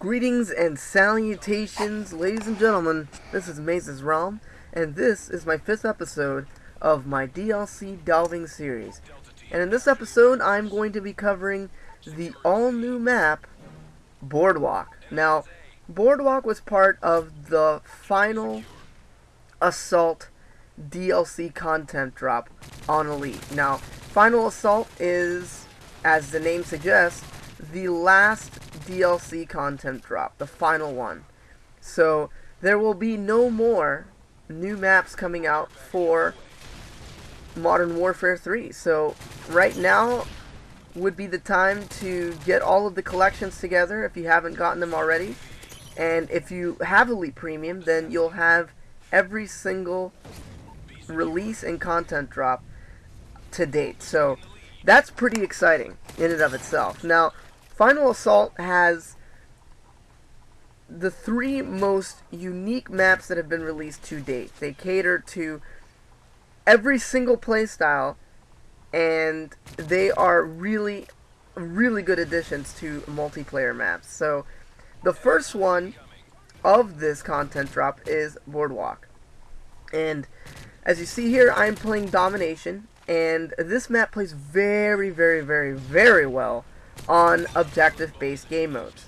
Greetings and salutations, ladies and gentlemen. This is MazezRealm, and this is my 5th episode of my DLC delving series. And in this episode, I'm going to be covering the all-new map, Boardwalk. Now, Boardwalk was part of the final Assault DLC content drop on Elite. Now, Final Assault is, as the name suggests, the last DLC content drop, the final one. So there will be no more new maps coming out for Modern Warfare 3. So right now would be the time to get all of the collections together if you haven't gotten them already. And if you have Elite Premium, then you'll have every single release and content drop to date. So that's pretty exciting in and of itself. Now, Final Assault has the 3 most unique maps that have been released to date. They cater to every single playstyle, and they are really good additions to multiplayer maps. So the first one of this content drop is Boardwalk. And as you see here, I'm playing Domination, and this map plays very well on objective-based game modes.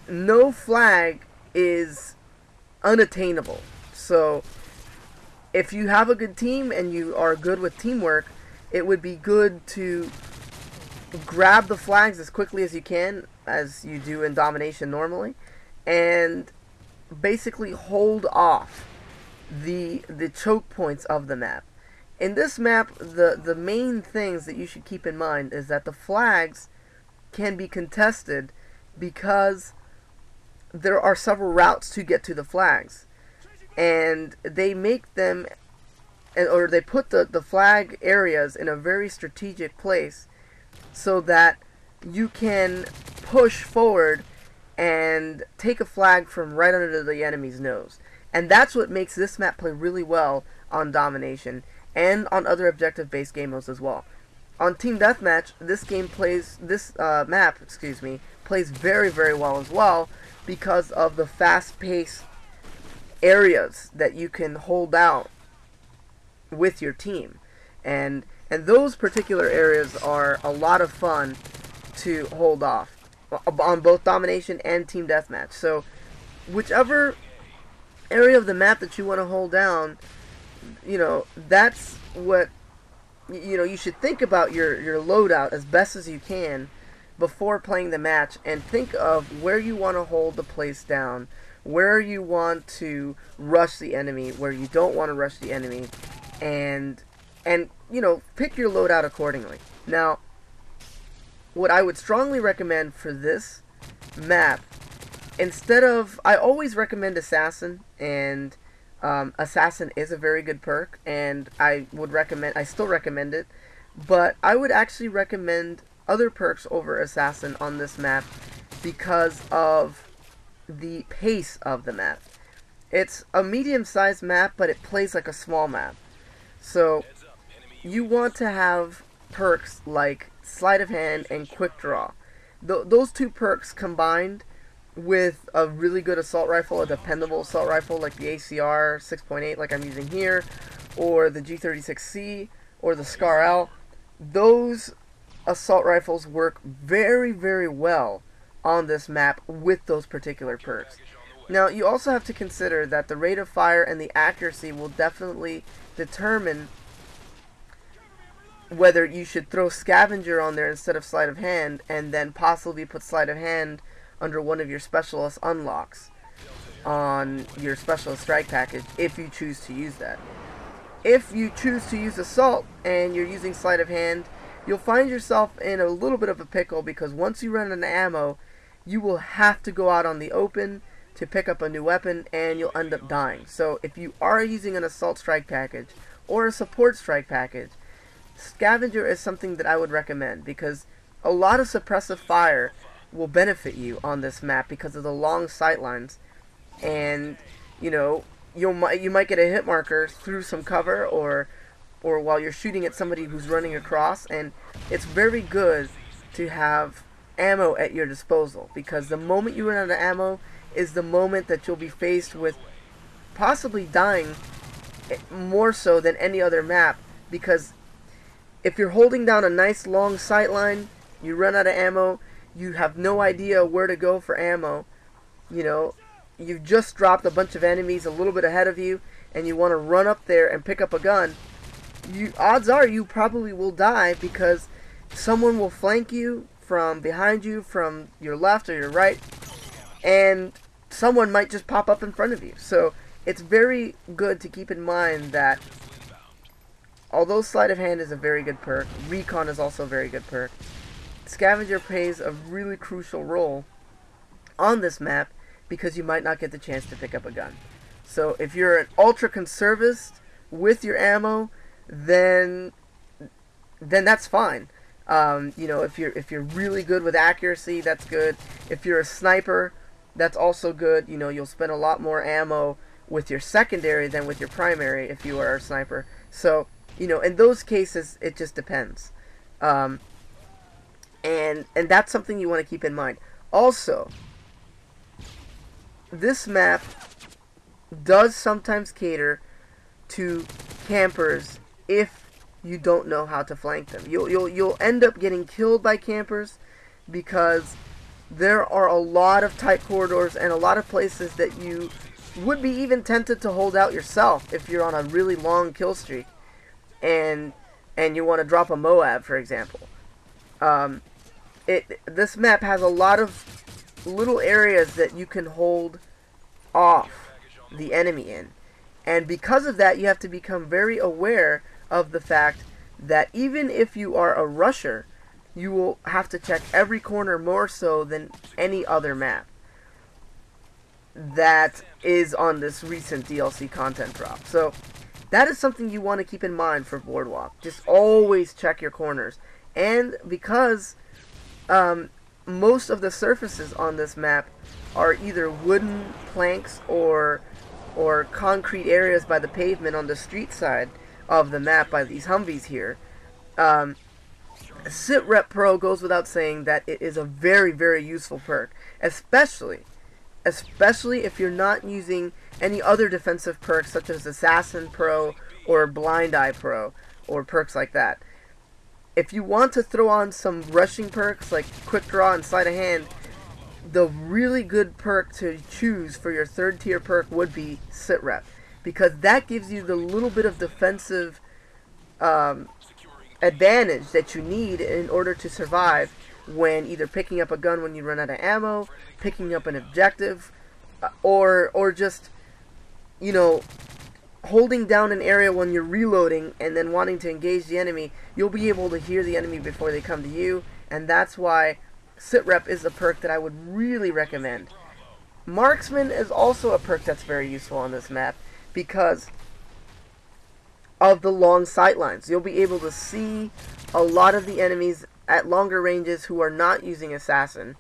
No flag is unattainable. So if you have a good team and you are good with teamwork, it would be good to grab the flags as quickly as you can, as you do in Domination normally, and basically hold off the choke points of the map. In this map, the main things that you should keep in mind is that the flags can be contested because there are several routes to get to the flags. And they make them, or they put the flag areas in a very strategic place so that you can push forward and take a flag from right under the enemy's nose. And that's what makes this map play really well on Domination and on other objective-based game modes as well. On Team Deathmatch, this map plays very well as well because of the fast-paced areas that you can hold out with your team, and those particular areas are a lot of fun to hold off on both Domination and Team Deathmatch. So whichever area of the map that you want to hold down, you know, that's what, you know, you should think about your loadout as best as you can before playing the match, and think of where you want to hold the place down, where you want to rush the enemy, where you don't want to rush the enemy, and you know, pick your loadout accordingly. Now, what I would strongly recommend for this map, instead of, I always recommend Assassin, and Assassin is a very good perk, and I still recommend it, but I would actually recommend other perks over Assassin on this map because of the pace of the map. It's a medium-sized map, but it plays like a small map. So you want to have perks like Sleight of Hand and Quick Draw. Those 2 perks combined with a really good assault rifle, a dependable assault rifle like the ACR 6.8 like I'm using here, or the G36C, or the Scar L, those assault rifles work very well on this map with those particular perks. Now, you also have to consider that the rate of fire and the accuracy will definitely determine whether you should throw Scavenger on there instead of Sleight of Hand, and then possibly put Sleight of Hand under one of your specialist unlocks on your specialist strike package if you choose to use that. If you choose to use Assault and you're using Sleight of Hand, you'll find yourself in a little bit of a pickle, because once you run out of ammo, you will have to go out on the open to pick up a new weapon, and you'll end up dying. So if you are using an Assault strike package or a support strike package, Scavenger is something that I would recommend, because a lot of suppressive fire will benefit you on this map because of the long sight lines, and you know, you might get a hit marker through some cover, or while you're shooting at somebody who's running across, and it's very good to have ammo at your disposal, because the moment you run out of ammo is the moment that you'll be faced with possibly dying more so than any other map, because if you're holding down a nice long sight line, you run out of ammo, you have no idea where to go for ammo, you know, you've just dropped a bunch of enemies a little bit ahead of you, and you want to run up there and pick up a gun, odds are you probably will die, because someone will flank you from behind you, from your left or your right, and someone might just pop up in front of you. So it's very good to keep in mind that although Sleight of Hand is a very good perk, Recon is also a very good perk, Scavenger plays a really crucial role on this map, because you might not get the chance to pick up a gun. So if you're an ultra conservist with your ammo, then that's fine. You know, if you're really good with accuracy, that's good. If you're a sniper, that's also good. You know, you'll spend a lot more ammo with your secondary than with your primary if you are a sniper. So, you know, in those cases, it just depends. And that's something you want to keep in mind. Also, this map does sometimes cater to campers if you don't know how to flank them. You'll end up getting killed by campers, because there are a lot of tight corridors and a lot of places that you would be even tempted to hold out yourself if you're on a really long kill streak and you want to drop a Moab, for example. This map has a lot of little areas that you can hold off the enemy in, and because of that, you have to become very aware of the fact that even if you are a rusher, you will have to check every corner more so than any other map that is on this recent DLC content drop. So that is something you want to keep in mind for Boardwalk. Just always check your corners. And because most of the surfaces on this map are either wooden planks or concrete areas by the pavement on the street side of the map by these Humvees here, SitRep Pro goes without saying that it is a very, very useful perk, especially if you're not using any other defensive perks such as Assassin Pro or Blind Eye Pro or perks like that. If you want to throw on some rushing perks like Quick Draw and Sleight of Hand, the really good perk to choose for your third tier perk would be SitRep, because that gives you the little bit of defensive advantage that you need in order to survive when either picking up a gun when you run out of ammo, picking up an objective, or just, you know, holding down an area when you're reloading and then wanting to engage the enemy. You'll be able to hear the enemy before they come to you, and that's why SitRep is a perk that I would really recommend. Marksman is also a perk that's very useful on this map because of the long sight lines. You'll be able to see a lot of the enemies at longer ranges who are not using Assassin.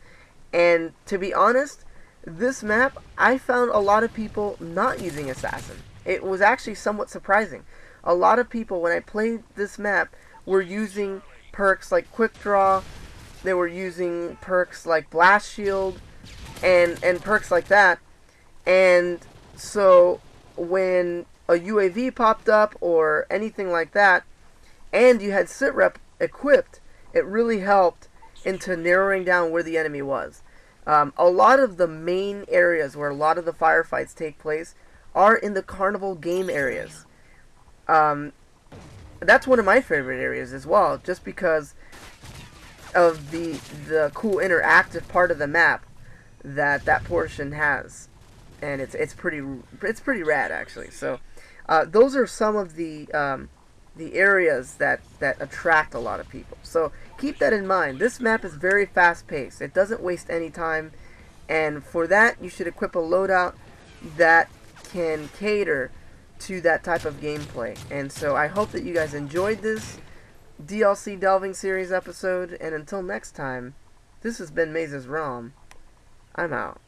And to be honest, this map, I found a lot of people not using Assassin. It was actually somewhat surprising. A lot of people, when I played this map, were using perks like Quick Draw, they were using perks like Blast Shield, and perks like that. And so when a UAV popped up or anything like that, and you had SitRep equipped, it really helped into narrowing down where the enemy was. A lot of the main areas where a lot of the firefights take place are in the carnival game areas. That's one of my favorite areas as well, just because of the cool interactive part of the map that portion has, and it's pretty rad actually. So those are some of the areas that attract a lot of people. So keep that in mind. This map is very fast paced. It doesn't waste any time, and for that you should equip a loadout that can cater to that type of gameplay. And so I hope that you guys enjoyed this DLC Delving Series episode, and until next time, this has been MazezRealm. I'm out.